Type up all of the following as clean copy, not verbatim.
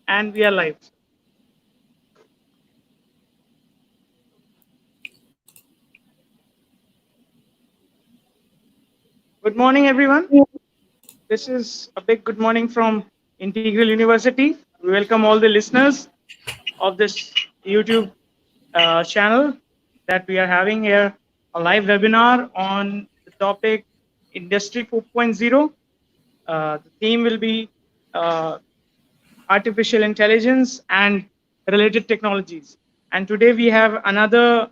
And we are live. Good morning, everyone. This is a big good morning from Integral University. We welcome all the listeners of this YouTube channel that we are having here, a live webinar on the topic Industry 4.0. The theme will be uh, artificial intelligence and related technologies. And today we have another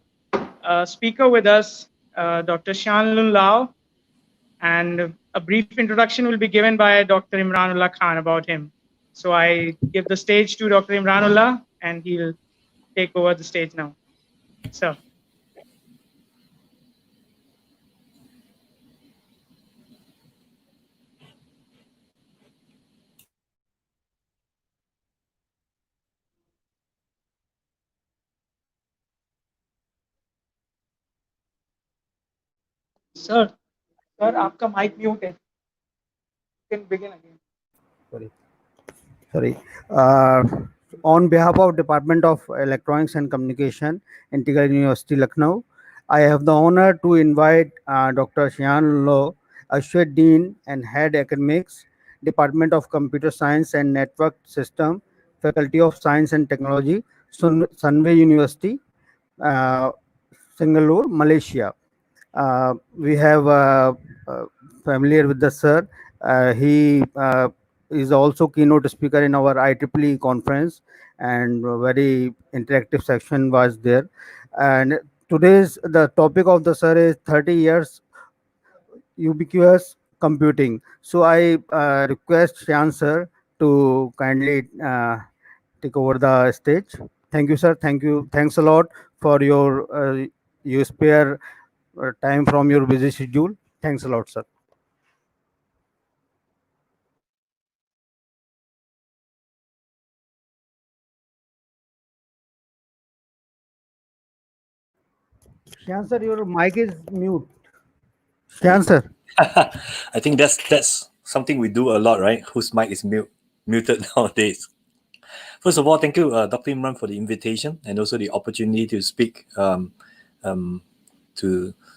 speaker with us, Dr. Sian Lun Lau, and a brief introduction will be given by Dr. Imranullah Khan about him. So I give the stage to Dr. Imranullah, and he'll take over the stage now. So, sir, आपका mic mute है. You can begin again. Sorry. On behalf of Department of Electronics and Communication, Integral University, Lucknow, I have the honor to invite Dr. Sian Lun Lau, Associate Dean and Head Academics, Department of Computer Science and Network System, Faculty of Science and Technology, Sunway University, uh, Singapore, Malaysia. We have familiar with the sir. He is also keynote speaker in our IEEE conference, and a very interactive section was there. And today's the topic of the sir is 30 years ubiquitous computing. So I request Shan sir to kindly take over the stage. Thank you, sir. Thank you. Thanks a lot for your you spare time from your busy schedule. Thanks a lot, sir. Shan sir, your mic is mute. Shan sir. I think that's something we do a lot, right? Whose mic is muted nowadays. First of all, thank you, Dr. Imran, for the invitation and also the opportunity to speak to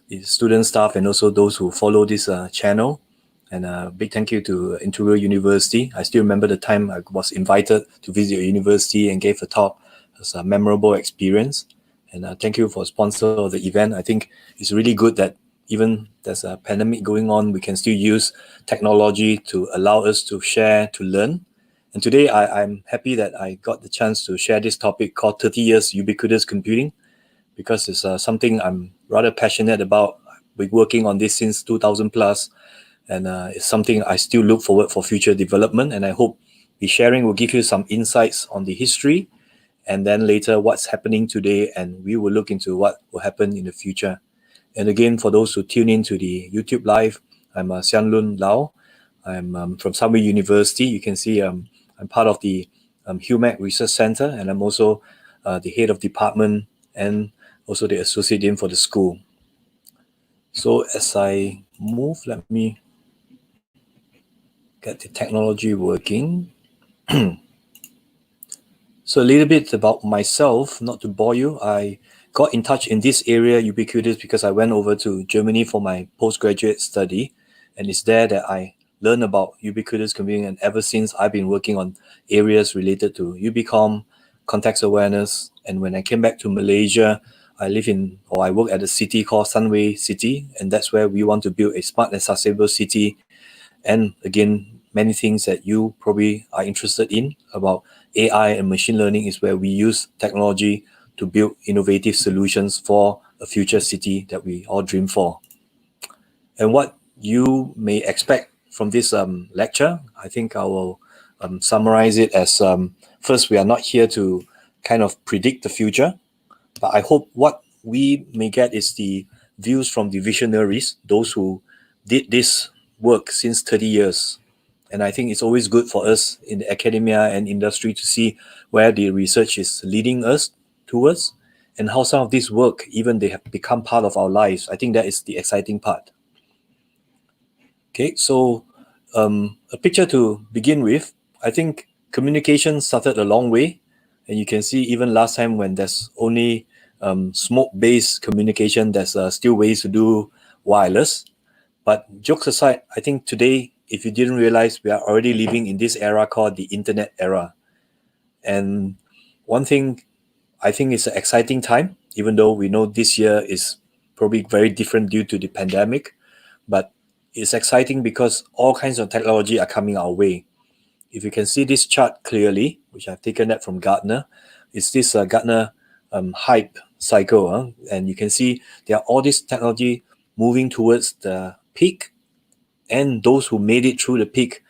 the student staff and also those who follow this channel. And a big thank you to Integral University. I still remember the time I was invited to visit your university and gave a talk. It was a memorable experience. And thank you for sponsor of the event. I think it's really good that even there's a pandemic going on, we can still use technology to allow us to share, to learn. And today I'm happy that I got the chance to share this topic called 30 Years Ubiquitous Computing, because it's something I'm rather passionate about. We're working on this since 2000 plus, and it's something I still look forward for future development. And I hope the sharing will give you some insights on the history, and then later what's happening today, and we will look into what will happen in the future. And again, for those who tune in to the YouTube live, I'm Sian Lun Lau. I'm from Sunway University. You can see I'm part of the HUMAC Research Center, and I'm also the head of department and also the associate dean for the school. So as I move, let me get the technology working. So a little bit about myself, not to bore you. I got in touch in this area, Ubiquitous, because I went over to Germany for my postgraduate study, and it's there that I learned about ubiquitous computing. And ever since, I've been working on areas related to Ubicom, context awareness. And when I came back to Malaysia, I work at a city called Sunway City, and that's where we want to build a smart and sustainable city. And again, many things that you probably are interested in about AI and machine learning is where we use technology to build innovative solutions for a future city that we all dream for. And what you may expect from this lecture, I think I will summarize it as first, we are not here to kind of predict the future, but I hope what we may get is the views from the visionaries, those who did this work since 30 years. And I think it's always good for us in the academia and industry to see where the research is leading us towards and how some of this work, even they have become part of our lives. I think that is the exciting part. Okay, so a picture to begin with. I think communication started a long way, and you can see even last time when there's only smoke-based communication, there's still ways to do wireless. But jokes aside, I think today, if you didn't realize, we are already living in this era called the internet era. And one thing I think it's an exciting time, even though we know this year is probably very different due to the pandemic, but it's exciting because all kinds of technology are coming our way. If you can see this chart clearly, which I've taken that from Gartner, it's this Gartner hype cycle, and you can see there are all this technology moving towards the peak, and those who made it through the peak,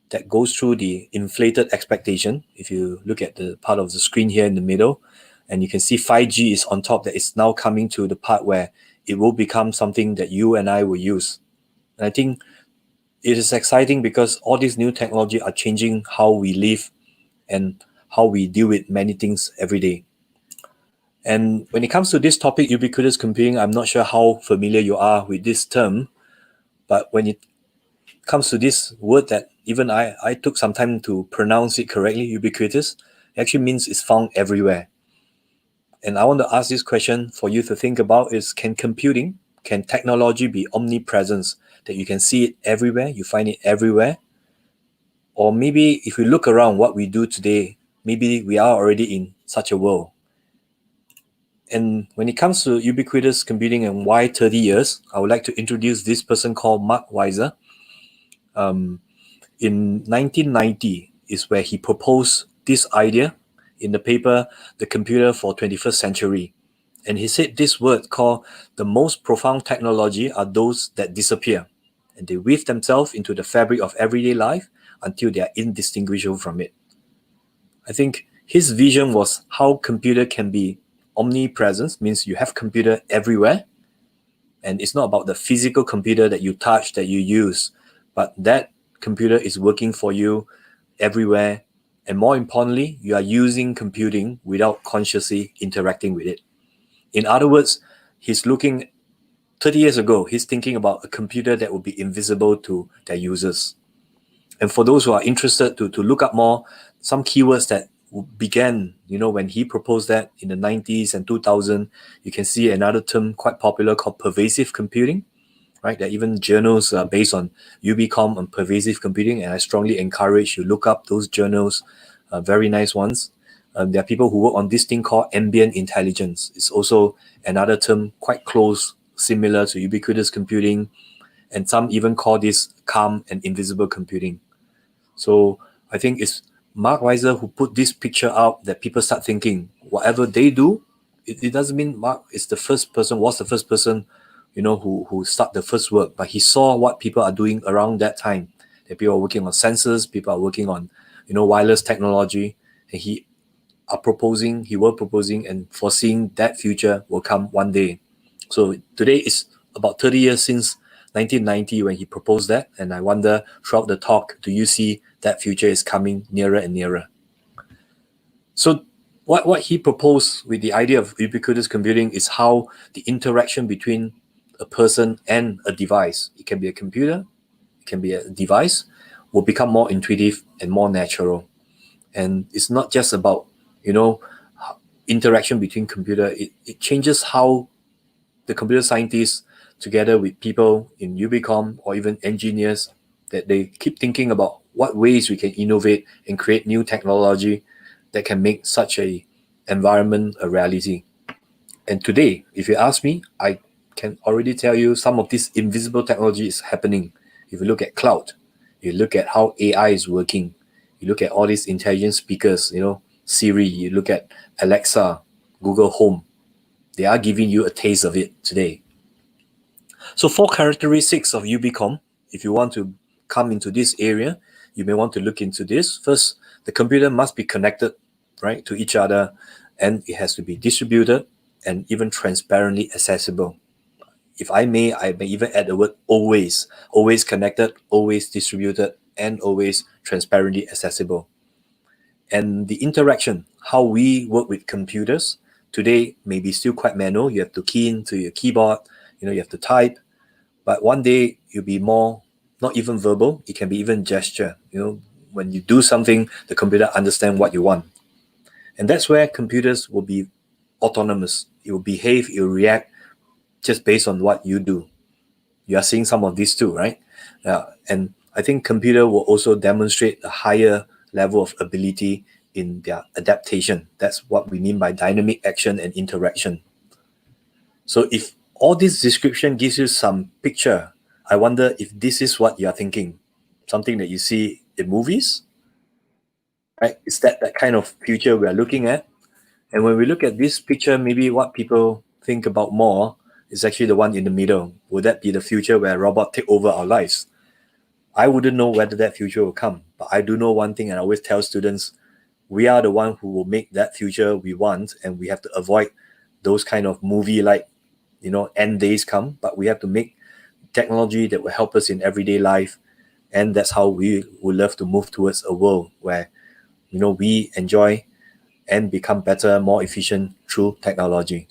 that goes through the inflated expectation. If you look at the part of the screen here in the middle, and you can see 5G is on top, that it's now coming to the part where it will become something that you and I will use. And I think it is exciting because all these new technology are changing how we live and how we deal with many things every day. And when it comes to this topic, ubiquitous computing, I'm not sure how familiar you are with this term, but when it comes to this word that even I took some time to pronounce it correctly, ubiquitous, it actually means it's found everywhere. And I want to ask this question for you to think about is, can technology be omnipresence, that you can see it everywhere, you find it everywhere? Or maybe if we look around what we do today, maybe we are already in such a world. And when it comes to ubiquitous computing and why 30 years, I would like to introduce this person called Mark Weiser. In 1990 is where he proposed this idea in the paper, The Computer for 21st Century. And he said this word called, the most profound technology are those that disappear, and they weave themselves into the fabric of everyday life until they are indistinguishable from it. I think his vision was how computer can be omnipresent, means you have computer everywhere, and it's not about the physical computer that you touch, that you use, but that computer is working for you everywhere, and more importantly, you are using computing without consciously interacting with it. In other words, he's looking 30 years ago, he's thinking about a computer that will be invisible to their users. And for those who are interested to look up more, some keywords that began, when he proposed that in the 90s and 2000, you can see another term quite popular called pervasive computing, right? There are even journals based on Ubicom and pervasive computing, and I strongly encourage you look up those journals, very nice ones. There are people who work on this thing called ambient intelligence. It's also another term quite close, similar to ubiquitous computing, and some even call this calm and invisible computing. So I think it's Mark Weiser who put this picture out that people start thinking whatever they do, it doesn't mean Mark is the first person, was the first person, who start the first work, but he saw what people are doing around that time. That people are working on sensors, people are working on, wireless technology, and he will proposing and foreseeing that future will come one day. So today is about 30 years since 1990 when he proposed that, and I wonder throughout the talk, do you see that future is coming nearer and nearer? So what he proposed with the idea of ubiquitous computing is how the interaction between a person and a device, it can be a computer, it can be a device, will become more intuitive and more natural. And it's not just about, interaction between computer, it changes how the computer scientists together with people in Ubicom or even engineers, that they keep thinking about what ways we can innovate and create new technology that can make such a environment a reality. And today, if you ask me, I can already tell you some of this invisible technology is happening. If you look at cloud, you look at how AI is working, you look at all these intelligent speakers, Siri, you look at Alexa, Google Home, they are giving you a taste of it today. So 4 characteristics of Ubicom, if you want to come into this area, you may want to look into this. First, the computer must be connected, right, to each other, and it has to be distributed and even transparently accessible. If I may even add the word always connected, always distributed, and always transparently accessible. And the interaction, how we work with computers today may be still quite manual. You have to key into your keyboard, you have to type, but one day you'll be more, not even verbal, it can be even gesture, when you do something, the computer understands what you want. And that's where computers will be autonomous. It will behave, it will react just based on what you do. You are seeing some of these too, right? And I think computer will also demonstrate a higher level of ability in their adaptation. That's what we mean by dynamic action and interaction. So if all this description gives you some picture, I wonder if this is what you are thinking, something that you see in movies, right? Is that kind of future we are looking at? And when we look at this picture, maybe what people think about more is actually the one in the middle. Would that be the future where robots take over our lives? I wouldn't know whether that future will come, but I do know one thing, and I always tell students, we are the one who will make that future we want, and we have to avoid those kind of movie-like, end days come, but we have to make technology that will help us in everyday life, and that's how we would love to move towards a world where, we enjoy and become better, more efficient through technology.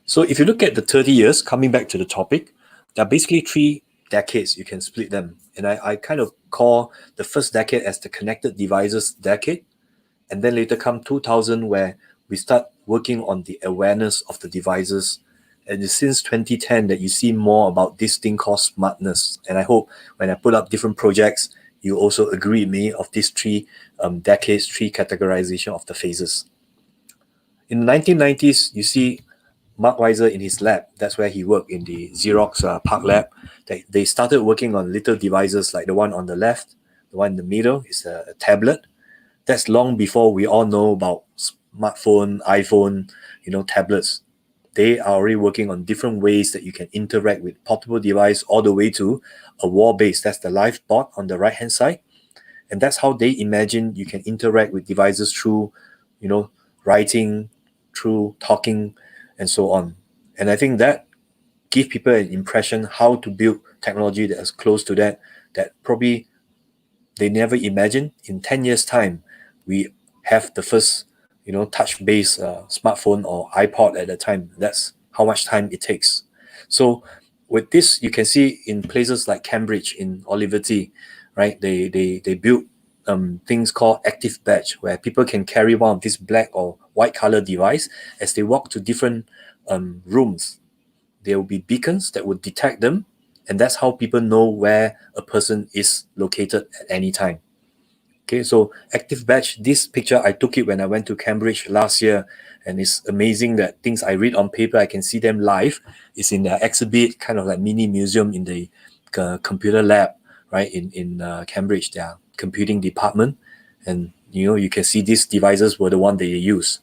So if you look at the 30 years, coming back to the topic, there are basically 3 decades. You can split them. And I kind of call the first decade as the connected devices decade. And then later come 2000, where we start working on the awareness of the devices. And it's since 2010 that you see more about this thing called smartness. And I hope when I put up different projects, you also agree with me of these 3 decades, 3 categorization of the phases. In the 1990s, you see Mark Weiser in his lab. That's where he worked in the Xerox Park lab. They started working on little devices like the one on the left, the one in the middle is a tablet. That's long before we all know about smartphone, iPhone, tablets. They are already working on different ways that you can interact with portable device all the way to a wall-based. That's the live board on the right-hand side. And that's how they imagine you can interact with devices through, writing, through talking, and so on. And I think that give people an impression how to build technology that is close to that probably they never imagined. In 10 years' time, we have the first, touch-based smartphone or iPod at the time. That's how much time it takes. So with this, you can see in places like Cambridge, in Olivetti, right? They built things called active badge, where people can carry one of this black or white color device as they walk to different rooms. There will be beacons that would detect them, and that's how people know where a person is located at any time. Okay, so active badge, this picture, I took it when I went to Cambridge last year, and it's amazing that things I read on paper, I can see them live. It's in their exhibit, kind of like mini museum in the computer lab, right, in Cambridge, their computing department. And, you can see these devices were the one they use.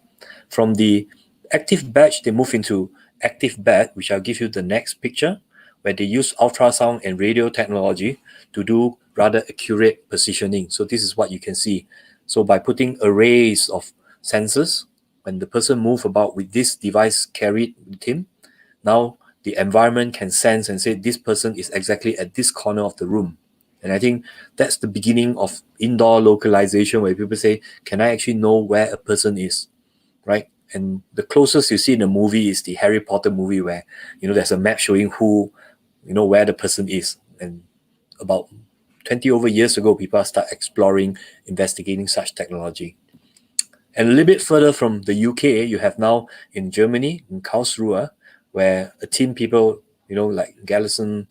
From the active badge, they move into active bed, which I'll give you the next picture, where they use ultrasound and radio technology to do rather accurate positioning. So this is what you can see. So by putting arrays of sensors, when the person move about with this device carried with him, now the environment can sense and say this person is exactly at this corner of the room. And I think that's the beginning of indoor localization, where people say, can I actually know where a person is, right? And the closest you see in the movie is the Harry Potter movie, where, there's a map showing who, where the person is. And about 20 over years ago, people start exploring, investigating such technology. And a little bit further from the UK, you have now in Germany, in Karlsruhe, where a team people, like Gallison,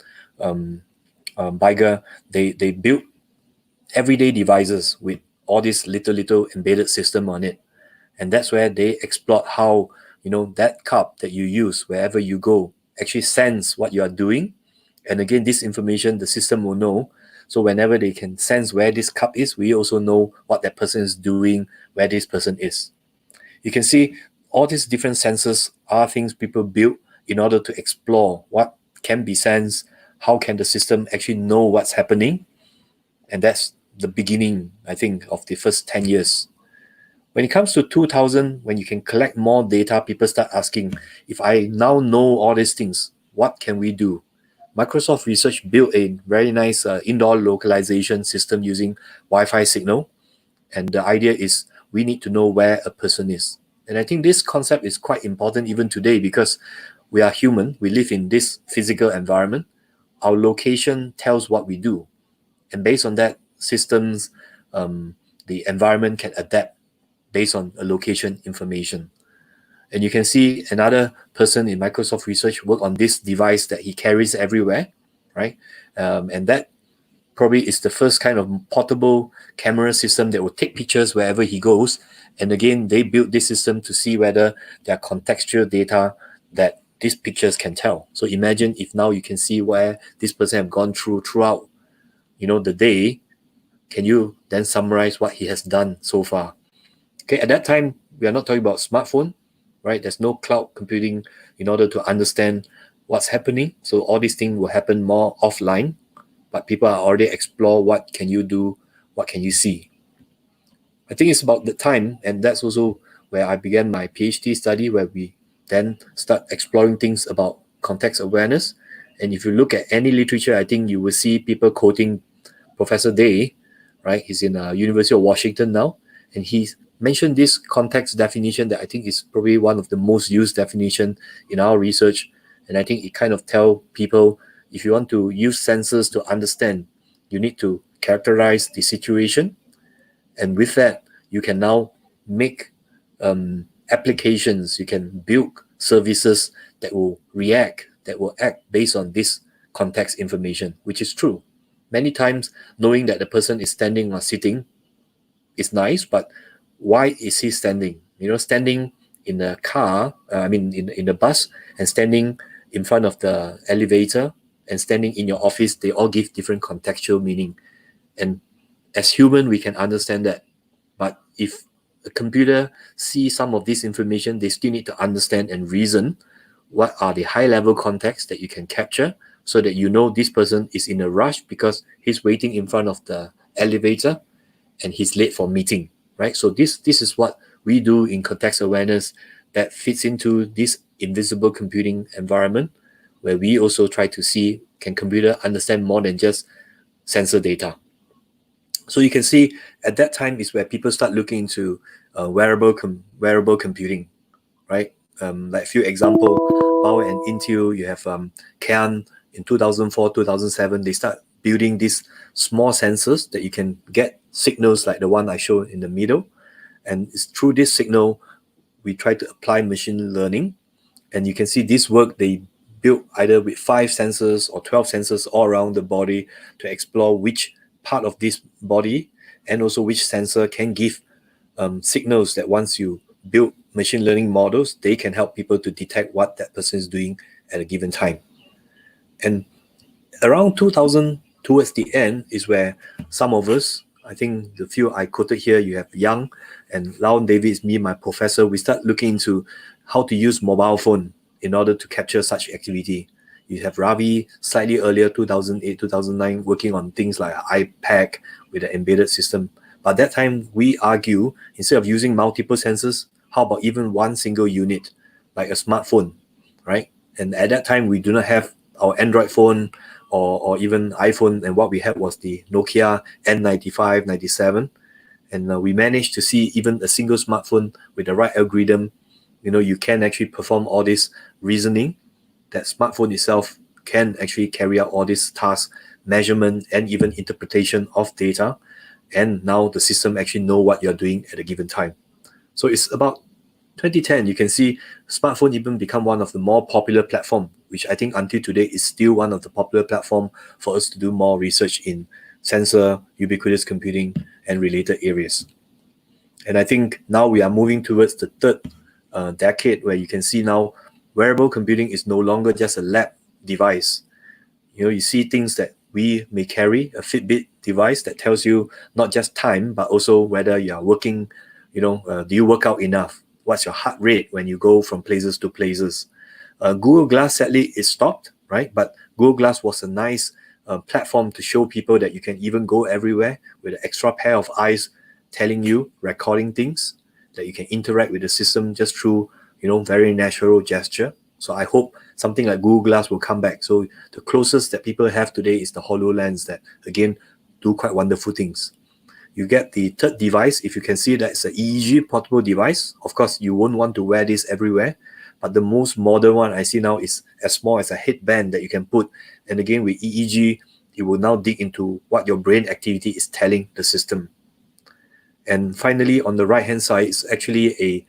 Biger, they built everyday devices with all this little embedded system on it. And that's where they explored how, that cup that you use wherever you go actually sense what you are doing. And again, this information, the system will know. So whenever they can sense where this cup is, we also know what that person is doing, where this person is. You can see all these different sensors are things people build in order to explore what can be sensed, how can the system actually know what's happening. And that's the beginning, I think, of the first 10 years. When it comes to 2000, when you can collect more data, people start asking, if I now know all these things, what can we do? Microsoft Research built a very nice indoor localization system using Wi-Fi signal. And the idea is we need to know where a person is. And I think this concept is quite important even today, because we are human. We live in this physical environment. Our location tells what we do. And based on that, systems, the environment can adapt based on a location information. And you can see another person in Microsoft Research work on this device that he carries everywhere, right? And that probably is the first kind of portable camera system that will take pictures wherever he goes. And again, they built this system to see whether there are contextual data that these pictures can tell. So imagine if now you can see where this person have gone throughout, the day. Can you then summarize what he has done so far? Okay, at that time, we are not talking about smartphone, right? There's no cloud computing in order to understand what's happening. So all these things will happen more offline, but people are already explore what can you do, what can you see. I think it's about the time, and that's also where I began my PhD study, where we then start exploring things about context awareness. And if you look at any literature, I think you will see people quoting Professor Day, right? He's in University of Washington now, and he mentioned this context definition that I think is probably one of the most used definition in our research. And I think it kind of tell people, if you want to use sensors to understand, you need to characterize the situation. And with that, you can now make applications, you can build services that will react, that will act based on this context information, which is true. Many times, knowing that the person is standing or sitting is nice, but why is he standing? Standing in a car, in the bus, and standing in front of the elevator, and standing in your office, they all give different contextual meaning. And as human, we can understand that. But if a computer sees some of this information, they still need to understand and reason what are the high-level contexts that you can capture, so that this person is in a rush because he's waiting in front of the elevator and he's late for meeting, right? So this is what we do in context awareness that fits into this invisible computing environment, where we also try to see, can computer understand more than just sensor data? So you can see at that time is where people start looking into wearable computing, right? Like a few example, Huawei and Intel, you have Kian in 2004, 2007, they start building these small sensors that you can get signals like the one I showed in the middle. And it's through this signal, we try to apply machine learning. And you can see this work, they built either with 5 sensors or 12 sensors all around the body to explore which part of this body and also which sensor can give signals that once you build machine learning models, they can help people to detect what that person is doing at a given time. And around 2000, towards the end, is where some of us, I think the few I quoted here, you have Young and Lau and David, me, my professor, we start looking into how to use mobile phone in order to capture such activity. You have Ravi slightly earlier, 2008, 2009, working on things like iPad with an embedded system. But that time, we argue, instead of using multiple sensors, how about even one single unit, like a smartphone, right? And at that time, we do not have our Android phone or even iPhone, and what we had was the Nokia N95, 97. And we managed to see even a single smartphone with the right algorithm, you can actually perform all this reasoning. That smartphone itself can actually carry out all these tasks, measurement, and even interpretation of data. And now the system actually know what you're doing at a given time. So it's about 2010, you can see smartphone even become one of the more popular platform, which I think until today is still one of the popular platform for us to do more research in sensor, ubiquitous computing, and related areas. And I think now we are moving towards the third decade, where you can see now wearable computing is no longer just a lab device. You see things that we may carry, a Fitbit device that tells you not just time, but also whether you are working, do you work out enough? What's your heart rate when you go from places to places? Google Glass, sadly, is stopped, right? But Google Glass was a nice platform to show people that you can even go everywhere with an extra pair of eyes telling you, recording things, that you can interact with the system just through, very natural gesture. So I hope something like Google Glass will come back. So the closest that people have today is the HoloLens that, again, do quite wonderful things. You get the third device. If you can see that it's an EEG portable device, of course, you won't want to wear this everywhere. But the most modern one I see now is as small as a headband that you can put. And again, with EEG, it will now dig into what your brain activity is telling the system. And finally, on the right-hand side, is actually a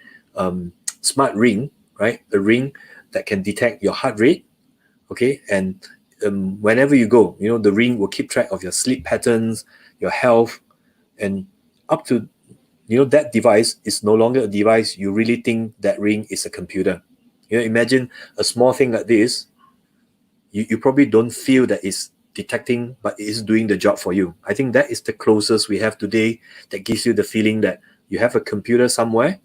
smart ring, right? A ring that can detect your heart rate, okay? And whenever you go, the ring will keep track of your sleep patterns, your health, and up to, that device is no longer a device. You really think that ring is a computer. Imagine a small thing like this. You probably don't feel that it's detecting, but it is doing the job for you. I think that is the closest we have today, that gives you the feeling that you have a computer somewhere,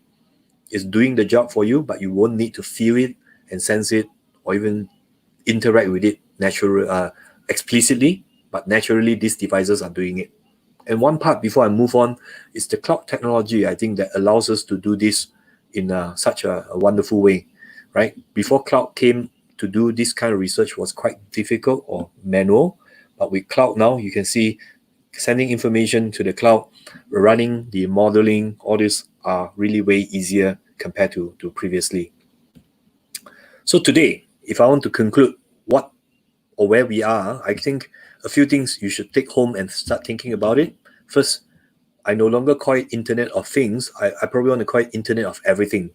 it's doing the job for you, but you won't need to feel it and sense it or even interact with it explicitly, but naturally these devices are doing it. And one part before I move on is the cloud technology, I think, that allows us to do this in such a wonderful way, right? Before cloud came, to do this kind of research was quite difficult or manual, but with cloud now, you can see sending information to the cloud, running the modeling, all this are really way easier compared to previously. So today, if I want to conclude what or where we are, I think a few things you should take home and start thinking about it. First, I no longer call it Internet of Things. I probably want to call it Internet of Everything,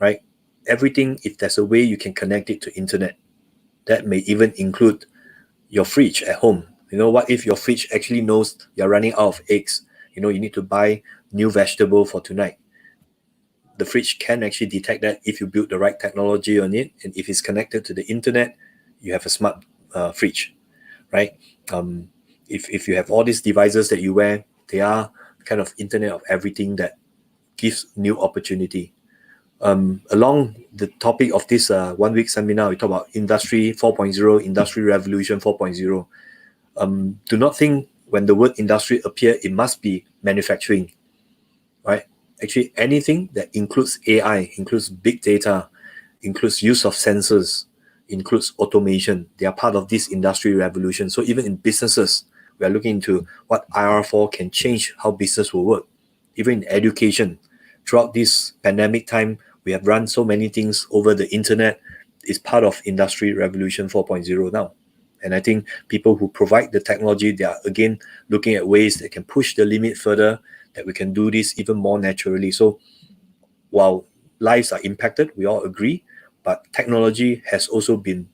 right? Everything, if there's a way you can connect it to internet, that may even include your fridge at home. What if your fridge actually knows you're running out of eggs? You need to buy new vegetable for tonight. The fridge can actually detect that if you build the right technology on it, and if it's connected to the internet, you have a smart fridge, right? If you have all these devices that you wear, they are kind of Internet of Everything that gives new opportunity. Along the topic of this 1 week seminar, we talk about Industry 4.0, Industry Revolution 4.0. Do not think when the word industry appear, it must be manufacturing, right? Actually, anything that includes AI, includes big data, includes use of sensors, includes automation, they are part of this industry revolution. So even in businesses, we are looking into what IR4 can change how business will work. Even in education, throughout this pandemic time, we have run so many things over the internet. It's part of Industry Revolution 4.0 now. And I think people who provide the technology, they are again looking at ways that can push the limit further, that we can do this even more naturally. So while lives are impacted, we all agree, but technology has also been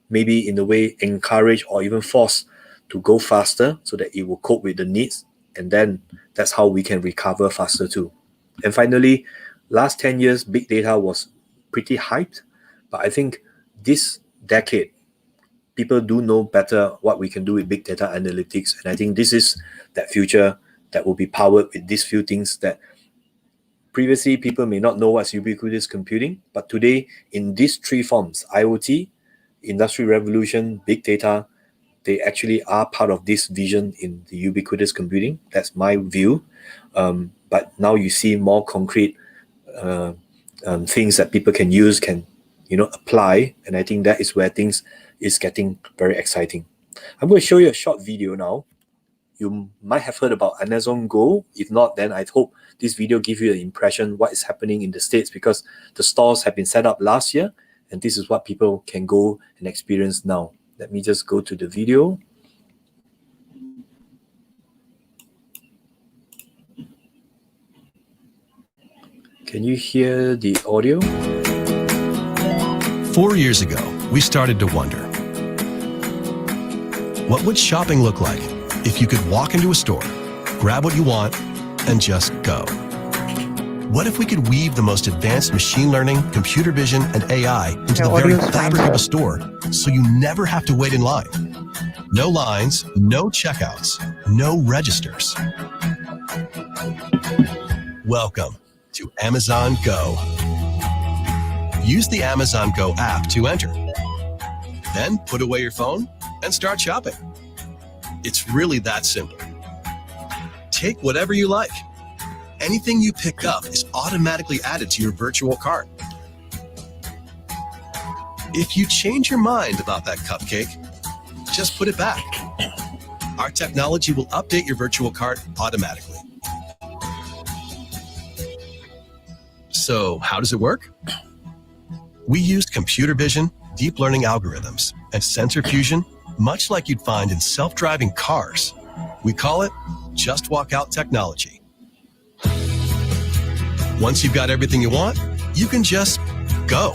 maybe in a way encouraged or even forced to go faster so that it will cope with the needs. And then that's how we can recover faster too. And finally, last 10 years, big data was pretty hyped, but I think this decade, people do know better what we can do with big data analytics. And I think this is that future that will be powered with these few things that previously people may not know what's ubiquitous computing, but today in these three forms, IoT, Industry Revolution, big data, they actually are part of this vision in the ubiquitous computing. That's my view. But now you see more concrete things that people can use, can apply, and I think that is where things is getting very exciting. I'm going to show you a short video now. You might have heard about Amazon Go. If not, then I hope this video gives you an impression what is happening in the States, because the stores have been set up last year, and this is what people can go and experience now. Let me just go to the video. Can you hear the audio? 4 years ago, we started to wonder, what would shopping look like if you could walk into a store, grab what you want, and just go? What if we could weave the most advanced machine learning, computer vision, and AI into the very fabric of a store so you never have to wait in line? No lines, no checkouts, no registers. Welcome to Amazon Go. Use the Amazon Go app to enter. Then put away your phone and start shopping. It's really that simple. Take whatever you like. Anything you pick up is automatically added to your virtual cart. If you change your mind about that cupcake, just put it back. Our technology will update your virtual cart automatically. So, how does it work? We used computer vision, deep learning algorithms, and sensor fusion much like you'd find in self-driving cars. We call it Just Walk Out technology. Once you've got everything you want, you can just go.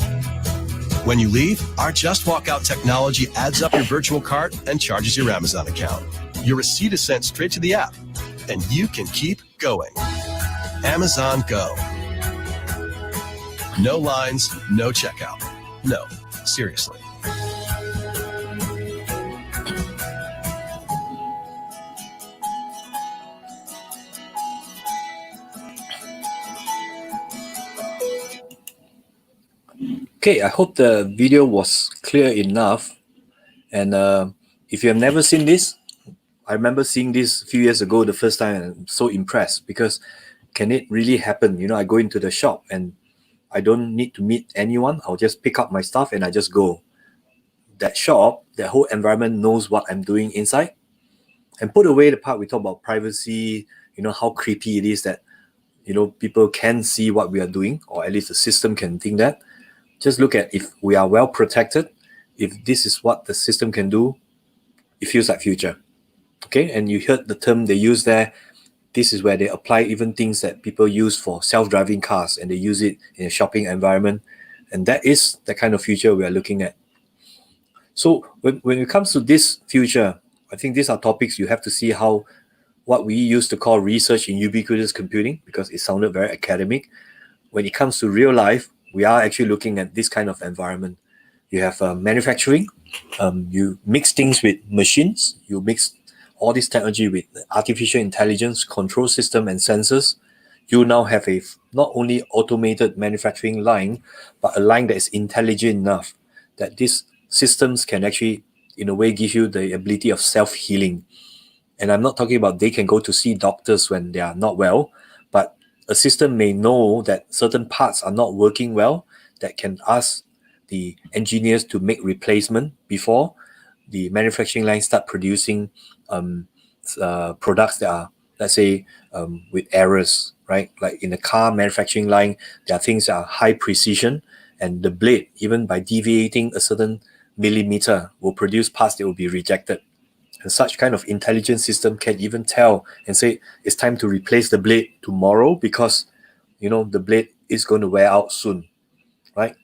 When you leave, our Just Walk Out technology adds up your virtual cart and charges your Amazon account. Your receipt is sent straight to the app, and you can keep going. Amazon Go. No lines, no checkout. No, seriously. Okay, I hope the video was clear enough. And if you have never seen this, I remember seeing this a few years ago the first time, and I'm so impressed because can it really happen? You know, I go into the shop and I don't need to meet anyone. I'll just pick up my stuff and I just go. That shop, that whole environment knows what I'm doing inside. And put away the part we talk about privacy, you know, how creepy it is that, you know, people can see what we are doing, or at least the system can think that. Just look at if we are well protected, if this is what the system can do, it feels like future. Okay, and you heard the term they use there. This is where they apply even things that people use for self-driving cars, and they use it in a shopping environment. And that is the kind of future we are looking at. So when it comes to this future, I think these are topics you have to see how what we used to call research in ubiquitous computing, because it sounded very academic. When it comes to real life, we are actually looking at this kind of environment. You have manufacturing, you mix things with machines, you mix all this technology with artificial intelligence, control system and sensors. You now have a not only automated manufacturing line, but a line that is intelligent enough that these systems can actually, in a way, give you the ability of self-healing. And I'm not talking about they can go to see doctors when they are not well, but a system may know that certain parts are not working well, that can ask the engineers to make replacement before the manufacturing line start producing products that are, let's say, with errors, right? Like in the car manufacturing line, there are things that are high precision, and the blade, even by deviating a certain millimeter, will produce parts that will be rejected. And such kind of intelligent system can even tell and say it's time to replace the blade tomorrow because, you know, the blade is going to wear out soon, right?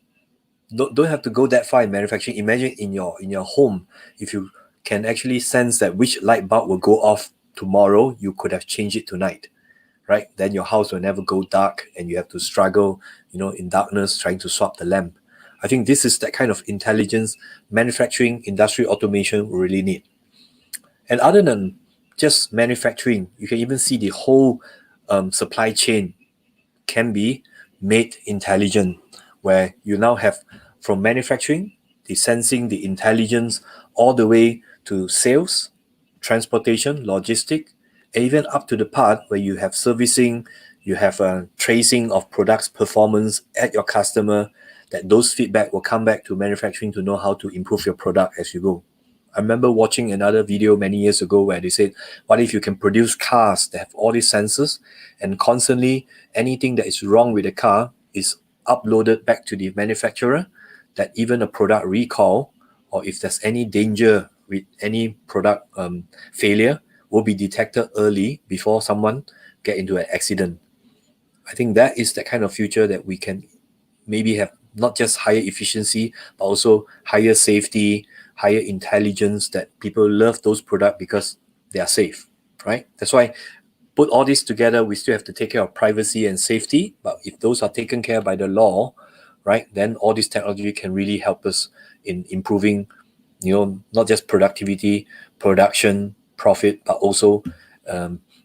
Don't have to go that far in manufacturing. Imagine in your home, if you can actually sense that which light bulb will go off tomorrow, you could have changed it tonight, right? Then your house will never go dark and you have to struggle, you know, in darkness trying to swap the lamp. I think this is that kind of intelligence manufacturing, industry automation will really need. And other than just manufacturing, you can even see the whole supply chain can be made intelligent, where you now have from manufacturing, the sensing, the intelligence, all the way to sales, transportation, logistic, and even up to the part where you have servicing, you have tracing of products performance at your customer, that those feedback will come back to manufacturing to know how to improve your product as you go. I remember watching another video many years ago where they said, what if you can produce cars that have all these sensors, and constantly anything that is wrong with the car is uploaded back to the manufacturer, that even a product recall, or if there's any danger with any product failure, will be detected early before someone get into an accident. I think that is the kind of future that we can maybe have not just higher efficiency, but also higher safety, higher intelligence, that people love those products because they are safe, right? That's why put all this together, we still have to take care of privacy and safety. But if those are taken care by the law, right, then all this technology can really help us in improving, you know, not just productivity, production, profit, but also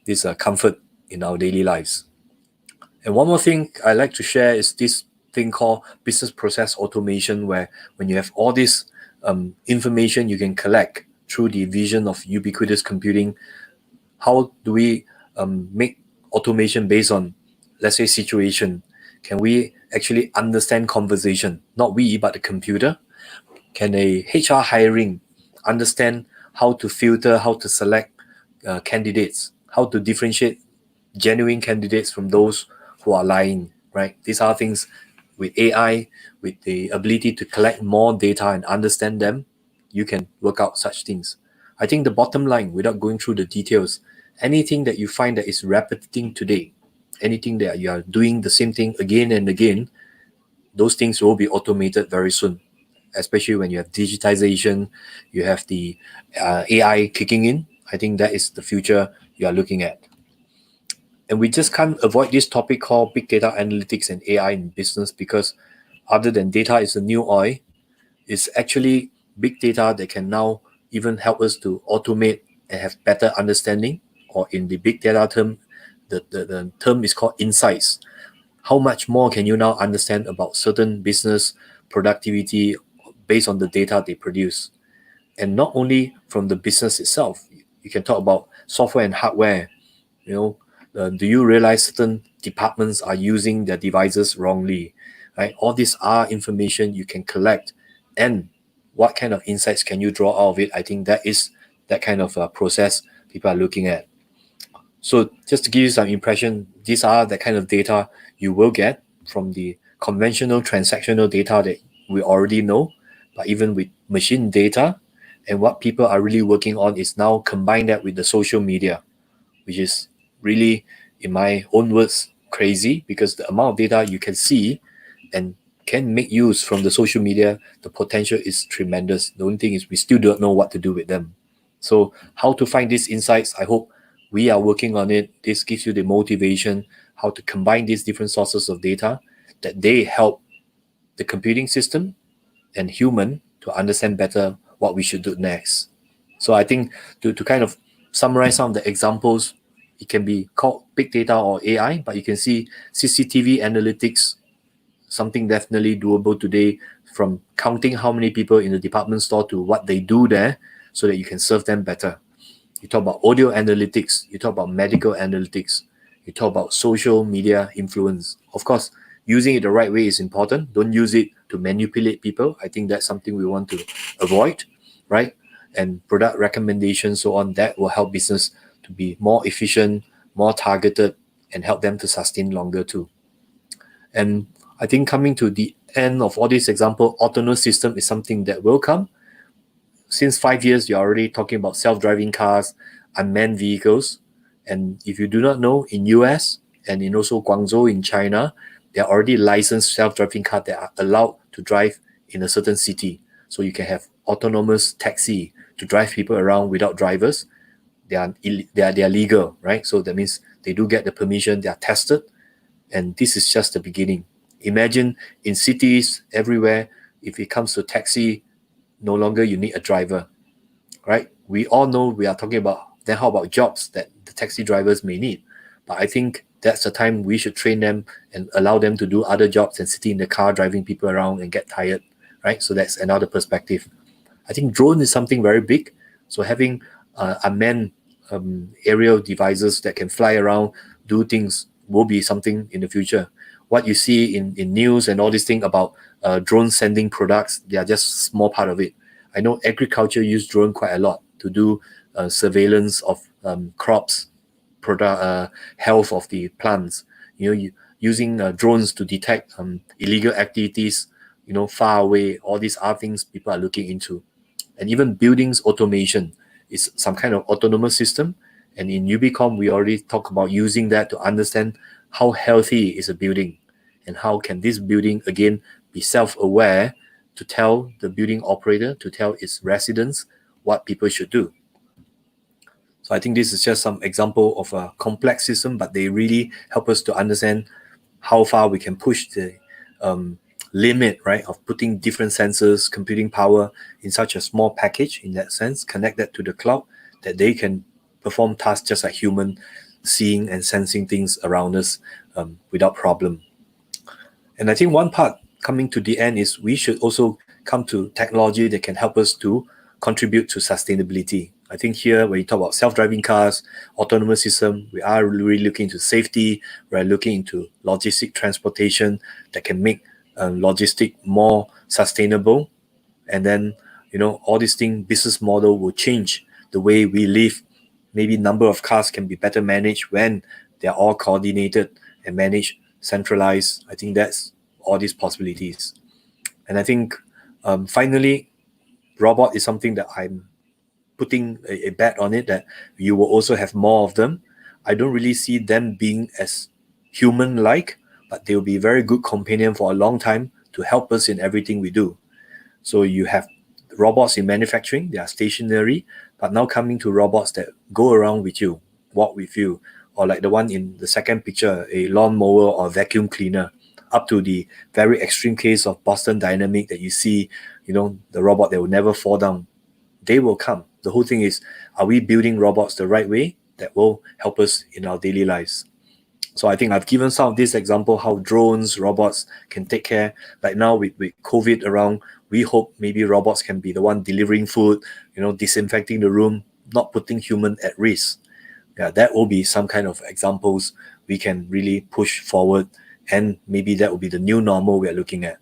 this comfort in our daily lives. And one more thing I like to share is this thing called business process automation, where when you have all this information you can collect through the vision of ubiquitous computing, how do we make automation based on, let's say, situation? Can we actually understand conversation? Not we, but the computer. Can a HR hiring understand how to filter, how to select candidates, how to differentiate genuine candidates from those who are lying, right? These are things with AI, with the ability to collect more data and understand them, you can work out such things. I think the bottom line, without going through the details, anything that you find that is repeating today, anything that you are doing the same thing again and again, those things will be automated very soon, especially when you have digitization, you have the AI kicking in. I think that is the future you are looking at. And we just can't avoid this topic called big data analytics and AI in business, because other than data is the new oil, it's actually big data that can now even help us to automate and have better understanding, or in the big data term, the term is called insights. How much more can you now understand about certain business productivity based on the data they produce? And not only from the business itself, you can talk about software and hardware. You know, do you realize certain departments are using their devices wrongly? Right? All these are information you can collect, and what kind of insights can you draw out of it? I think that is that kind of process people are looking at. So just to give you some impression, these are the kind of data you will get from the conventional transactional data that we already know, but even with machine data. And what people are really working on is now combine that with the social media, which is really, in my own words, crazy, because the amount of data you can see and can make use from the social media, the potential is tremendous. The only thing is we still don't know what to do with them. So how to find these insights, I hope we are working on it. This gives you the motivation, how to combine these different sources of data, that they help the computing system and human to understand better what we should do next. So I think to kind of summarize some of the examples, it can be called big data or AI, but you can see CCTV analytics, something definitely doable today, from counting how many people in the department store to what they do there, so that you can serve them better. You talk about audio analytics, you talk about medical analytics, you talk about social media influence. Of course, using it the right way is important. Don't use it to manipulate people. I think that's something we want to avoid, right? And product recommendations, so on, that will help business to be more efficient, more targeted, and help them to sustain longer too. And I think coming to the end of all this example, autonomous system is something that will come. Since 5 years, you're already talking about self-driving cars, unmanned vehicles. And if you do not know, in US and in also Guangzhou in China, there are already licensed self-driving cars that are allowed to drive in a certain city. So you can have autonomous taxi to drive people around without drivers. They are legal, right? So that means they do get the permission, they are tested, and this is just the beginning. Imagine in cities everywhere, if it comes to taxi, no longer you need a driver, right? We all know we are talking about, then how about jobs that the taxi drivers may need? But I think that's the time we should train them and allow them to do other jobs than sitting in the car driving people around and get tired, right? So that's another perspective. I think drone is something very big. So having unmanned aerial devices that can fly around, do things, will be something in the future. What you see in news and all this thing about drone sending products, they are just a small part of it. I know agriculture use drone quite a lot to do surveillance of crops, product health of the plants. Using drones to detect illegal activities, far away. All these are things people are looking into. And even buildings automation is some kind of autonomous system. And in Ubicom, we already talk about using that to understand how healthy is a building, and how can this building again be self-aware to tell the building operator, to tell its residents what people should do. So I think this is just some example of a complex system, but they really help us to understand how far we can push the limit, right, of putting different sensors, computing power in such a small package, in that sense, connect that to the cloud, that they can perform tasks just like human, seeing and sensing things around us without problem. And I think one part coming to the end is we should also come to technology that can help us to contribute to sustainability. I think here, when you talk about self-driving cars, autonomous system, we are really looking into safety. We're looking into logistic transportation that can make logistic more sustainable. And then, all these things, business model will change the way we live. Maybe number of cars can be better managed when they're all coordinated and managed, centralized. I think that's all these possibilities. And I think finally, robot is something that I'm putting a bet on it that you will also have more of them. I don't really see them being as human-like, but they'll be a very good companion for a long time to help us in everything we do. So you have robots in manufacturing, they are stationary, but now coming to robots that go around with you, walk with you, or like the one in the second picture, a lawnmower or vacuum cleaner, up to the very extreme case of Boston Dynamic that you see, the robot that will never fall down. They will come. The whole thing is, are we building robots the right way that will help us in our daily lives? So I think I've given some of this example how drones, robots can take care. Like now with COVID around, we hope maybe robots can be the one delivering food, disinfecting the room, not putting human at risk. Yeah, that will be some kind of examples we can really push forward, and maybe that will be the new normal we are looking at.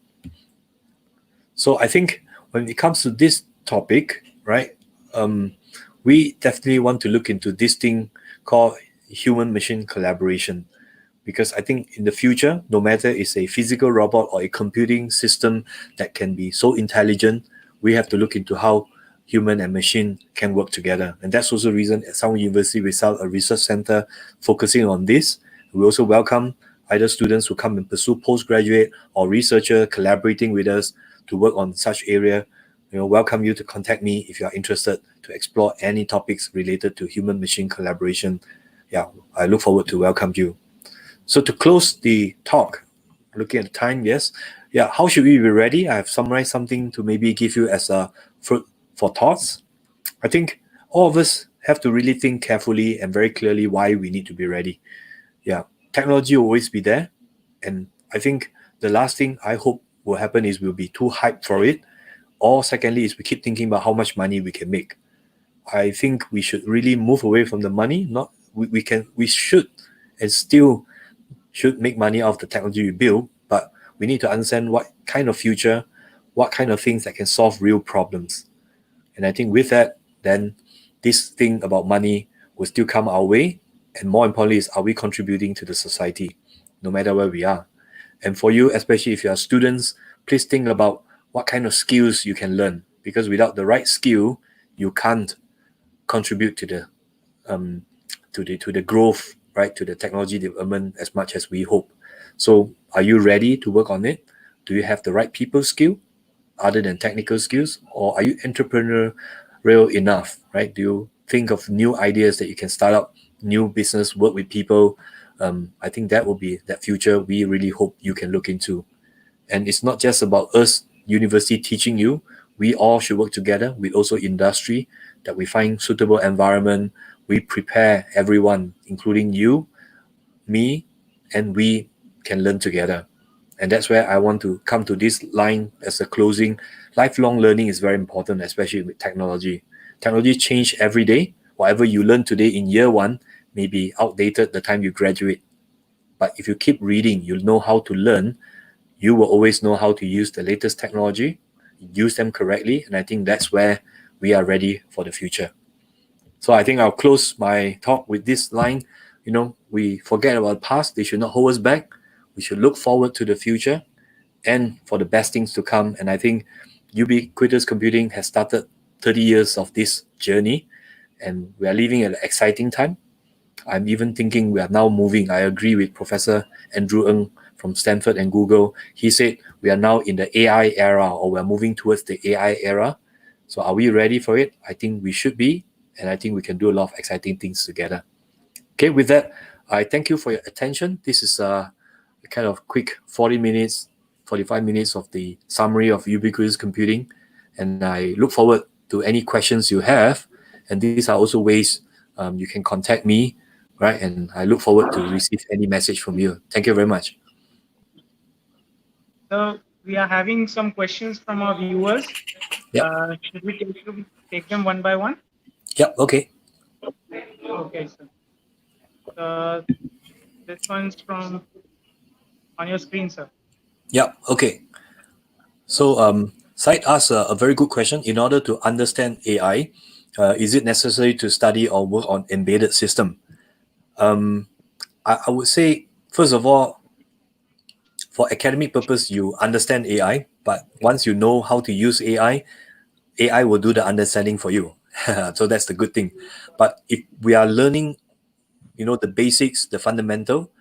So I think when it comes to this topic, right, we definitely want to look into this thing called human-machine collaboration. Because I think in the future, no matter it's a physical robot or a computing system that can be so intelligent, we have to look into how human and machine can work together. And that's also the reason at Sunway University we set a research center focusing on this. We also welcome either students who come and pursue postgraduate or researcher collaborating with us to work on such area. Welcome you to contact me if you are interested to explore any topics related to human-machine collaboration. Yeah, I look forward to welcome you. So to close the talk, looking at the time, yes. Yeah, how should we be ready? I have summarized something to maybe give you as a fruit for thoughts. I think all of us have to really think carefully and very clearly why we need to be ready. Yeah, technology will always be there. And I think the last thing I hope will happen is we'll be too hyped for it. Or secondly is we keep thinking about how much money we can make. I think we should really move away from the money. We should and still should make money out of the technology we build, but we need to understand what kind of future, what kind of things that can solve real problems. And I think with that, then this thing about money will still come our way. And more importantly is, are we contributing to the society, no matter where we are? And for you, especially if you are students, please think about what kind of skills you can learn, because without the right skill, you can't contribute to the growth, right, to the technology development as much as we hope. So are you ready to work on it? Do you have the right people skill other than technical skills? Or are you entrepreneurial enough, right? Do you think of new ideas that you can start up, new business, work with people? I think that will be that future we really hope you can look into. And it's not just about us, university teaching you. We all should work together with also industry, that we find suitable environment. We prepare everyone, including you, me, and we can learn together. And that's where I want to come to this line as a closing. Lifelong learning is very important, especially with technology. Technology change every day. Whatever you learn today in year one may be outdated the time you graduate. But if you keep reading, you'll know how to learn. You will always know how to use the latest technology, use them correctly. And I think that's where we are ready for the future. So I think I'll close my talk with this line. We forget about the past. They should not hold us back. We should look forward to the future and for the best things to come. And I think Ubiquitous Computing has started 30 years of this journey, and we are living at an exciting time. I'm even thinking we are now moving. I agree with Professor Andrew Ng from Stanford and Google. He said we are now in the AI era, or we're moving towards the AI era. So are we ready for it? I think we should be, and I think we can do a lot of exciting things together. Okay, with that, I thank you for your attention. This is a kind of quick 45 minutes of the summary of ubiquitous computing. And I look forward to any questions you have. And these are also ways you can contact me, right? And I look forward to receive any message from you. Thank you very much. So we are having some questions from our viewers. Yep. Should we take them one by one? Yep, okay. Okay, sir. This one's from on your screen, sir. Yep, okay. So Said asked a very good question. In order to understand AI, is it necessary to study or work on embedded system? I would say, first of all, for academic purpose, you understand AI, but once you know how to use AI, AI will do the understanding for you. So that's the good thing. But if we are learning, the basics, the fundamental,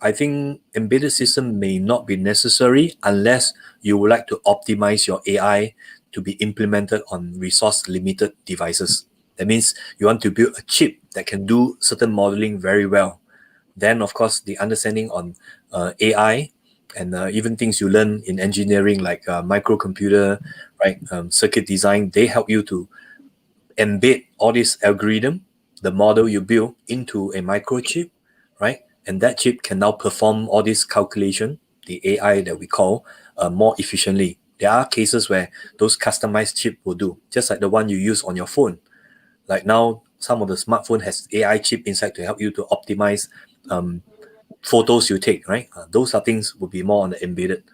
I think embedded system may not be necessary unless you would like to optimize your AI to be implemented on resource limited devices. That means you want to build a chip that can do certain modeling very well. Then, of course, the understanding on AI and even things you learn in engineering like microcomputer, right, circuit design, they help you to embed all this algorithm, the model you build into a microchip, right? And that chip can now perform all this calculation, the AI that we call, more efficiently. There are cases where those customized chip will do, just like the one you use on your phone. Like now, some of the smartphone has AI chip inside to help you to optimize photos you take, right? Those are things will be more on the embedded.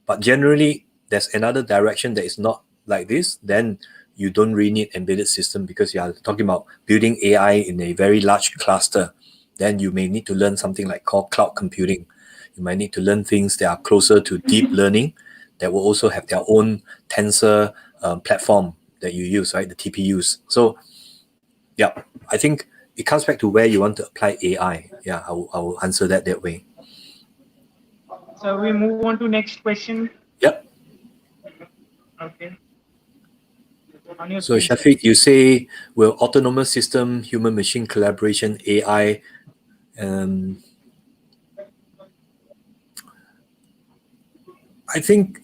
But generally, there's another direction that is not like this. Then you don't really need embedded system because you are talking about building AI in a very large cluster. Then you may need to learn something like called cloud computing. You might need to learn things that are closer to deep learning that will also have their own tensor platform that you use, right? The TPUs. So, yeah, I think it comes back to where you want to apply AI. Yeah, I will answer that way. So we move on to next question. Yep. Okay. On your So screen. Shafiq, you say will autonomous system, human machine collaboration, AI, I think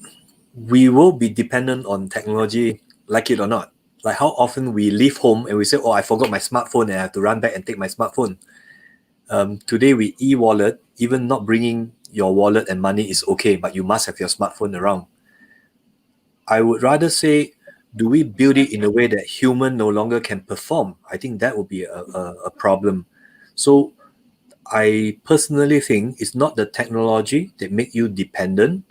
we will be dependent on technology, like it or not. Like how often we leave home and we say, "Oh, I forgot my smartphone and I have to run back and take my smartphone." Today we e-wallet, even not bringing your wallet and money is okay, but you must have your smartphone around. I would rather say, do we build it in a way that human no longer can perform? I think that would be a problem. So I personally think it's not the technology that make you dependent,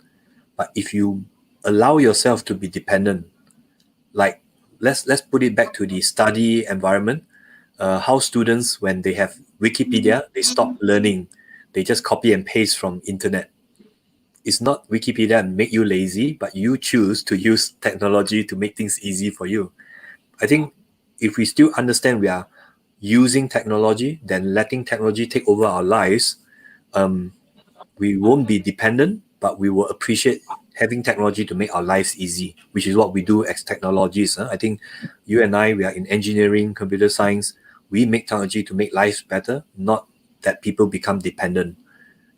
but if you allow yourself to be dependent, like let's put it back to the study environment. How students, when they have Wikipedia, they stop learning. They just copy and paste from internet. It's not Wikipedia make you lazy, but you choose to use technology to make things easy for you. I think if we still understand we are using technology, then letting technology take over our lives, we won't be dependent, but we will appreciate having technology to make our lives easy, which is what we do as technologists. I think you and I, we are in engineering, computer science. We make technology to make lives better, not that people become dependent.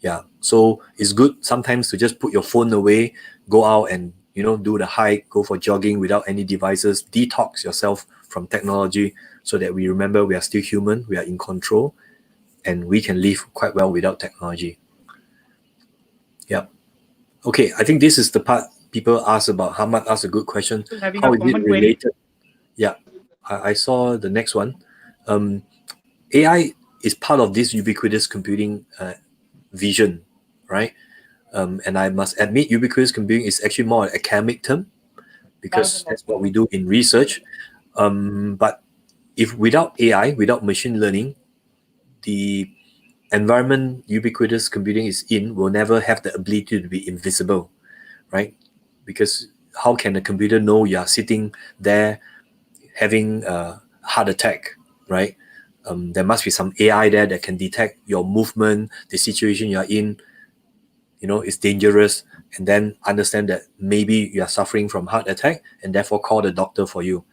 Yeah. So it's good sometimes to just put your phone away, go out and, do the hike, go for jogging without any devices, detox yourself from technology so that we remember we are still human, we are in control, and we can live quite well without technology. Yeah. Okay, I think this is the part people ask about. Hamad asked a good question. Having How a is it common query. related? Yeah, I saw the next one. AI is part of this ubiquitous computing vision, right? And I must admit, ubiquitous computing is actually more an academic term because that's what we do in research. But if without AI, without machine learning, the environment ubiquitous computing is in will never have the ability to be invisible, right? Because how can a computer know you are sitting there having a heart attack, right? There must be some AI there that can detect your movement, the situation you are in, is dangerous, and then understand that maybe you are suffering from heart attack and therefore call the doctor for you.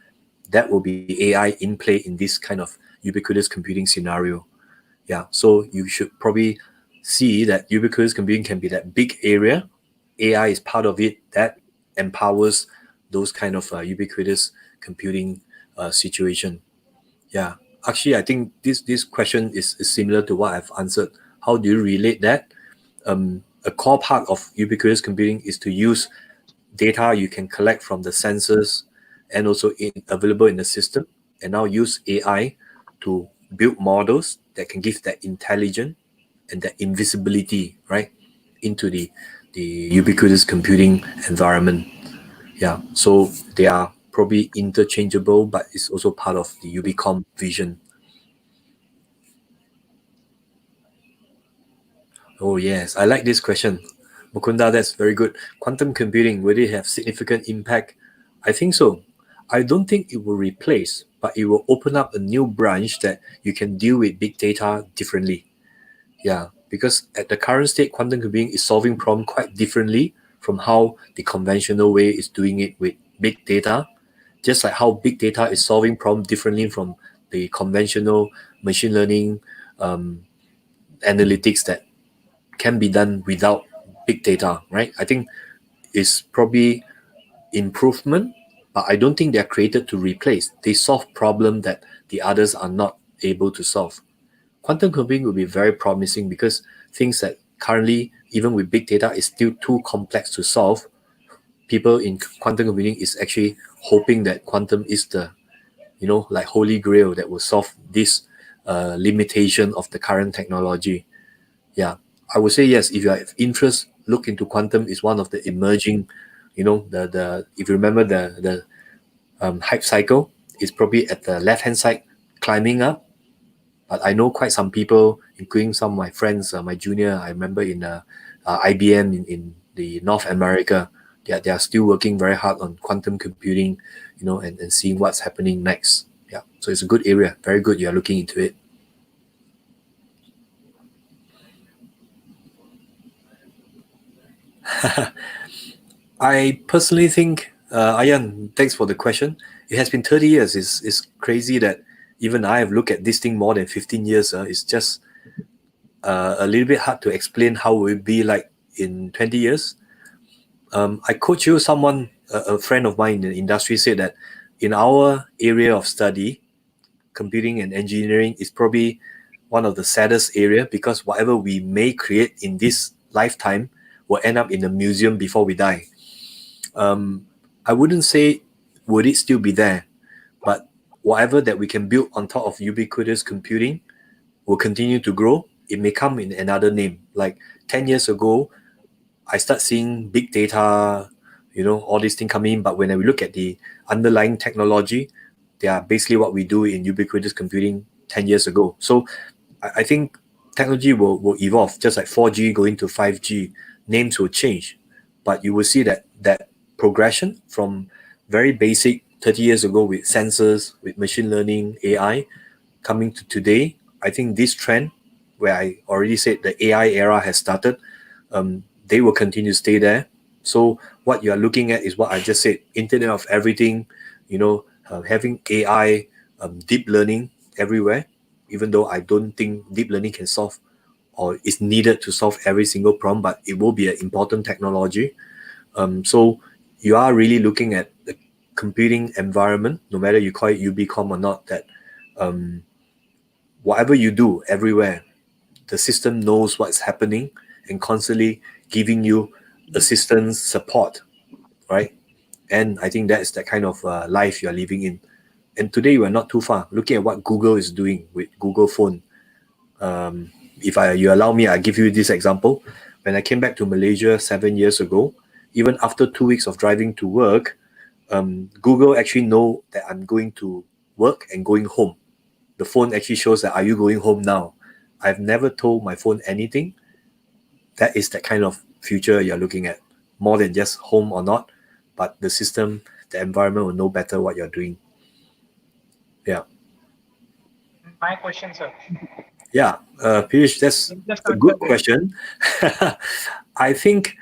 That will be AI in play in this kind of ubiquitous computing scenario. Yeah, so you should probably see that ubiquitous computing can be that big area. AI is part of it that empowers those kind of ubiquitous computing situation. Yeah, actually, I think this question is similar to what I've answered. How do you relate that? A core part of ubiquitous computing is to use data you can collect from the sensors and also available in the system, and now use AI to build models that can give that intelligence and that invisibility, right, into the ubiquitous computing environment. Yeah, so they are probably interchangeable, but it's also part of the Ubicom vision. Oh yes, I like this question. Mukunda, that's very good. Quantum computing, will it have significant impact? I think so. I don't think it will replace, but it will open up a new branch that you can deal with big data differently. Yeah, because at the current state, quantum computing is solving problem quite differently from how the conventional way is doing it with big data. Just like how big data is solving problem differently from the conventional machine learning analytics that can be done without big data, right? I think it's probably improvement, but I don't think they're created to replace. They solve problem that the others are not able to solve. Quantum computing will be very promising because things that currently, even with big data, is still too complex to solve. People in quantum computing is actually hoping that quantum is the, like holy grail that will solve this limitation of the current technology. Yeah, I would say yes. If you have interest, look into quantum is one of the emerging, the if you remember the hype cycle is probably at the left hand side climbing up. But I know quite some people, including some of my friends, my junior, I remember in IBM in the North America, they are still working very hard on quantum computing, and seeing what's happening next. Yeah, so it's a good area. Very good. You are looking into it. I personally think, Ayan, thanks for the question. It has been 30 years. It's crazy that even I have looked at this thing more than 15 years. It's just a little bit hard to explain how it will be like in 20 years. I coach you, a friend of mine in the industry said that in our area of study, computing and engineering is probably one of the saddest area because whatever we may create in this lifetime will end up in a museum before we die. I wouldn't say would it still be there, but whatever that we can build on top of ubiquitous computing will continue to grow. It may come in another name. Like 10 years ago, I start seeing big data, all these things coming in. But when I look at the underlying technology, they are basically what we do in ubiquitous computing 10 years ago. So I think technology will evolve, just like 4G going to 5G. Names will change, but you will see that progression from very basic 30 years ago with sensors, with machine learning, AI, coming to today. I think this trend, where I already said the AI era has started, they will continue to stay there. So what you are looking at is what I just said: Internet of Everything, having AI, deep learning everywhere. Even though I don't think deep learning can solve or is needed to solve every single problem, but it will be an important technology. So you are really looking at the computing environment, no matter you call it UBCom or not, that whatever you do everywhere, the system knows what's happening and constantly giving you assistance, support, right? And I think that's the kind of life you're living in. And today we're not too far. Looking at what Google is doing with Google Phone. If you allow me, I'll give you this example. When I came back to Malaysia 7 years ago, even after 2 weeks of driving to work, Google actually know that I'm going to work and going home. The phone actually shows that, are you going home now? I've never told my phone anything. That is the kind of future you're looking at, more than just home or not, but the system, the environment will know better what you're doing. Yeah. My question, sir. Yeah, Piyush, that's a good question. I think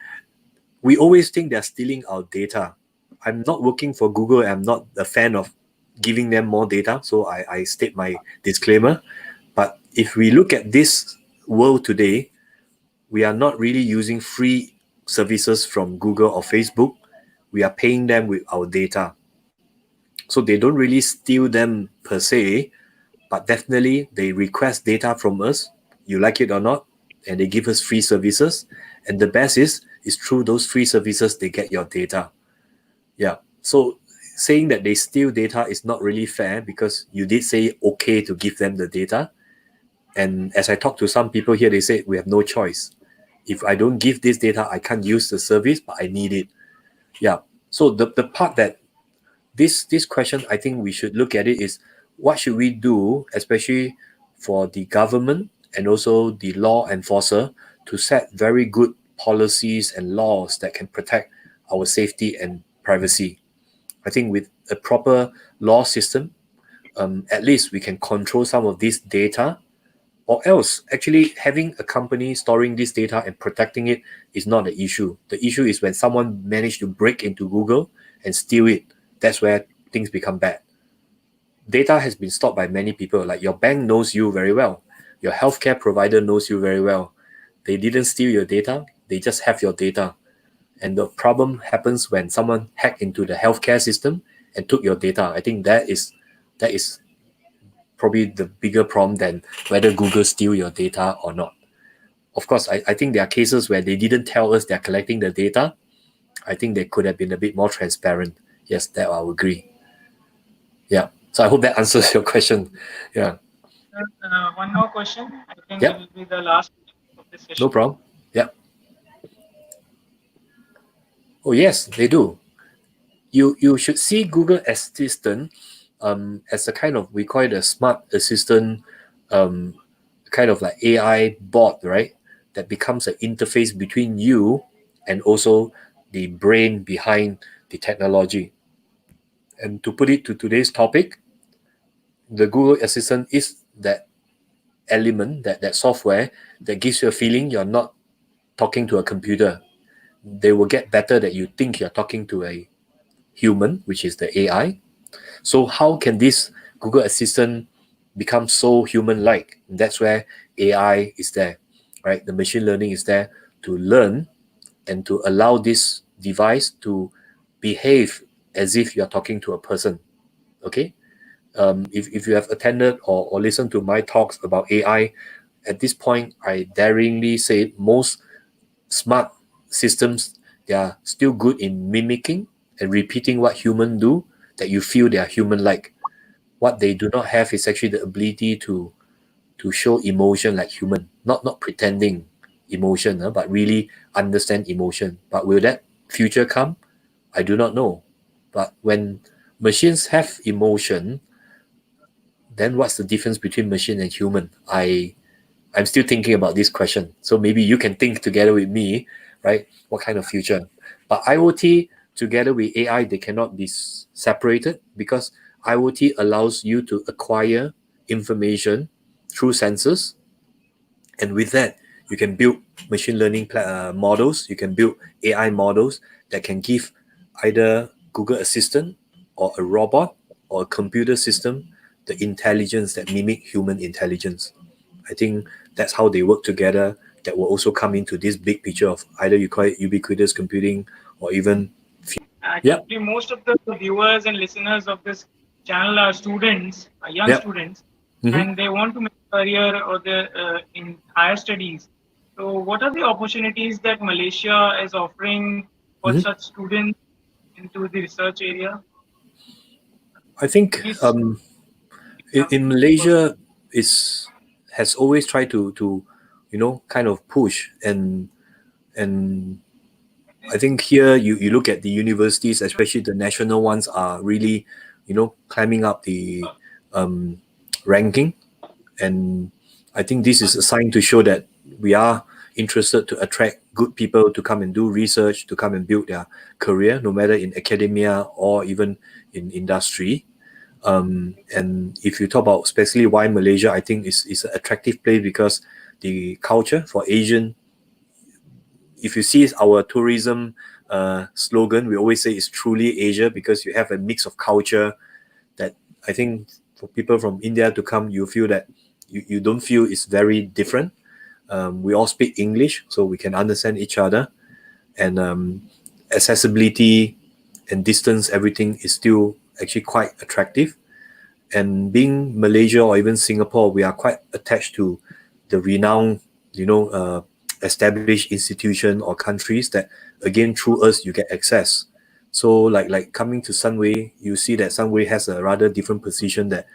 we always think they're stealing our data. I'm not working for Google. I'm not a fan of giving them more data. So I state my disclaimer. But if we look at this world today, we are not really using free services from Google or Facebook. We are paying them with our data. So they don't really steal them per se, but definitely they request data from us, you like it or not, and they give us free services. And the best is through those free services, they get your data. Yeah. So saying that they steal data is not really fair because you did say okay to give them the data. And as I talk to some people here, they say we have no choice. If I don't give this data, I can't use the service, but I need it. Yeah. So the part that this question, I think we should look at it is, what should we do, especially for the government and also the law enforcer, to set very good policies and laws that can protect our safety and privacy. I think with a proper law system, at least we can control some of this data. Or else, actually having a company storing this data and protecting it is not the issue. The issue is when someone managed to break into Google and steal it. That's where things become bad. Data has been stored by many people. Like your bank knows you very well. Your healthcare provider knows you very well. They didn't steal your data. They just have your data. And the problem happens when someone hacked into the healthcare system and took your data. I think that is probably the bigger problem than whether Google steal your data or not. Of course, I think there are cases where they didn't tell us they're collecting the data. I think they could have been a bit more transparent. Yes, that I will agree. Yeah. So I hope that answers your question. Yeah. One more question. I think Yep. it will be the last of this session. No problem. Yeah. Oh yes, they do. You should see Google Assistant as a kind of, we call it a smart assistant, kind of like AI bot, right? That becomes an interface between you and also the brain behind the technology. And to put it to today's topic, the Google Assistant is that element, that software that gives you a feeling you're not talking to a computer. They will get better that you think you're talking to a human, which is the AI. So how can this Google Assistant become so human-like? That's where AI is there, right? The machine learning is there to learn and to allow this device to behave as if you're talking to a person, okay? If you have attended or listened to my talks about AI, at this point, I daringly say most smart systems, they are still good in mimicking and repeating what humans do, that you feel they are human-like. What they do not have is actually the ability to show emotion like human, not pretending emotion, but really understand emotion. But will that future come? I do not know. But when machines have emotion, then what's the difference between machine and human? I'm still thinking about this question. So maybe you can think together with me, right? What kind of future? But IoT together with AI, they cannot be separated, because IoT allows you to acquire information through sensors. And with that, you can build machine learning models, you can build AI models that can give either Google Assistant or a robot or a computer system the intelligence that mimic human intelligence. I think that's how they work together. That will also come into this big picture of either you call it ubiquitous computing or even. Actually, most of the viewers and listeners of this channel are students, young students, and they want to make a career or in higher studies. So, what are the opportunities that Malaysia is offering for such students into the research area? I think in Malaysia has always tried to kind of push, and I think here you look at the universities, especially the national ones, are really climbing up the ranking, and I think this is a sign to show that we are interested to attract good people to come and do research, to come and build their career, no matter in academia or even in industry. And if you talk about especially why Malaysia, I think is an attractive place because the culture for Asian, if you see our tourism slogan, we always say it's truly Asia, because you have a mix of culture that I think for people from India to come, you feel that you don't feel it's very different. We all speak English, so we can understand each other, and accessibility and distance, everything is still actually quite attractive. And being Malaysia or even Singapore, we are quite attached to the renowned, established institution or countries that, again, through us, you get access. So like coming to Sunway, you see that Sunway has a rather different position, that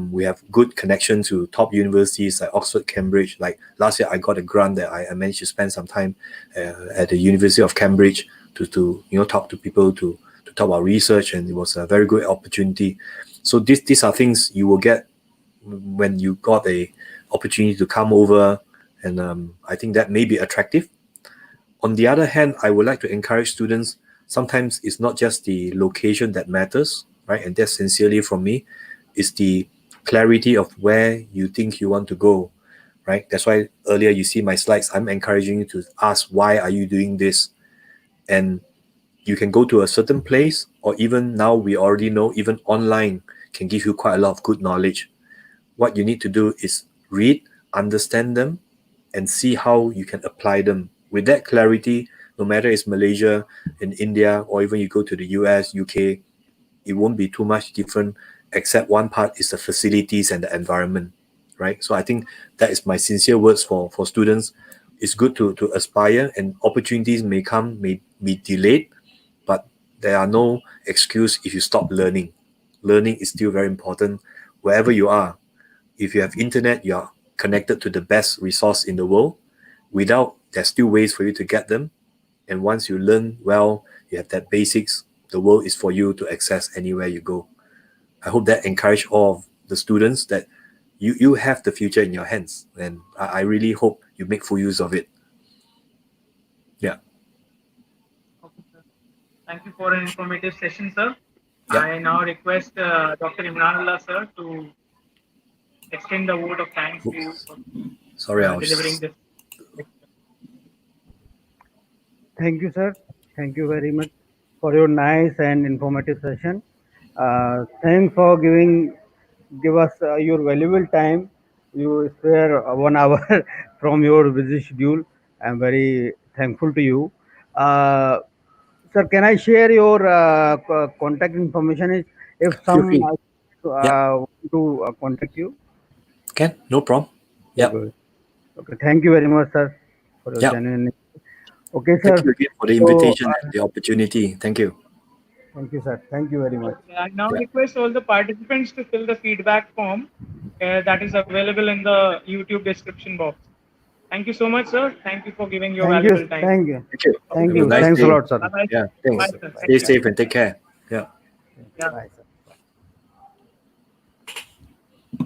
we have good connection to top universities like Oxford, Cambridge. Like last year, I got a grant that I managed to spend some time at the University of Cambridge to talk to people, to talk about research, and it was a very good opportunity. So these are things you will get when you got a opportunity to come over, and I think that may be attractive. On the other hand, I would like to encourage students, sometimes it's not just the location that matters. right? And that's sincerely from me, is the clarity of where you think you want to go, right? That's why earlier you see my slides, I'm encouraging you to ask, why are you doing this? And you can go to a certain place, or even now we already know, even online can give you quite a lot of good knowledge. What you need to do is read, understand them, and see how you can apply them. With that clarity, no matter it's Malaysia, in India, or even you go to the US, UK, it won't be too much different, except one part is the facilities and the environment, right? So I think that is my sincere words for students. It's good to aspire, and opportunities may come, may be delayed, but there are no excuse if you stop learning. Learning is still very important wherever you are. If you have internet, you are connected to the best resource in the world. Without, there's still ways for you to get them. And once you learn well, you have that basics, the world is for you to access anywhere you go. I hope that encourage all of the students that you have the future in your hands. And I really hope you make full use of it. Yeah. Okay, sir. Thank you for an informative session, sir. Yeah. I now request Dr. Imranullah, sir, to extend the vote of thanks to you for Sorry, I delivering was. this lecture. Thank you, sir. Thank you very much for your nice and informative session. Thanks for give us your valuable time. You spare 1 hour from your busy schedule. I'm very thankful to you. Uh, Sir, can I share your contact information? If Feel some free. Yeah. want to contact you. Can? No problem. Okay, Yeah. good. Okay, thank you very much, sir, for your Yeah. genuine. Okay, Thank sir. you again for the So, invitation and the opportunity. Thank you. thank you, sir. Thank you very much. Okay, I now Yeah. request all the participants to fill the feedback form that is available in the YouTube description box. Thank you so much, sir. Thank you for giving your Thank you. valuable time. Thank you. Thank you. Thank Have a you. nice Thanks a day. lot, sir. Bye bye. Yeah. Bye, Thanks. sir. Bye. Thank Stay you. safe and take care. Yeah. Yeah. Bye, sir.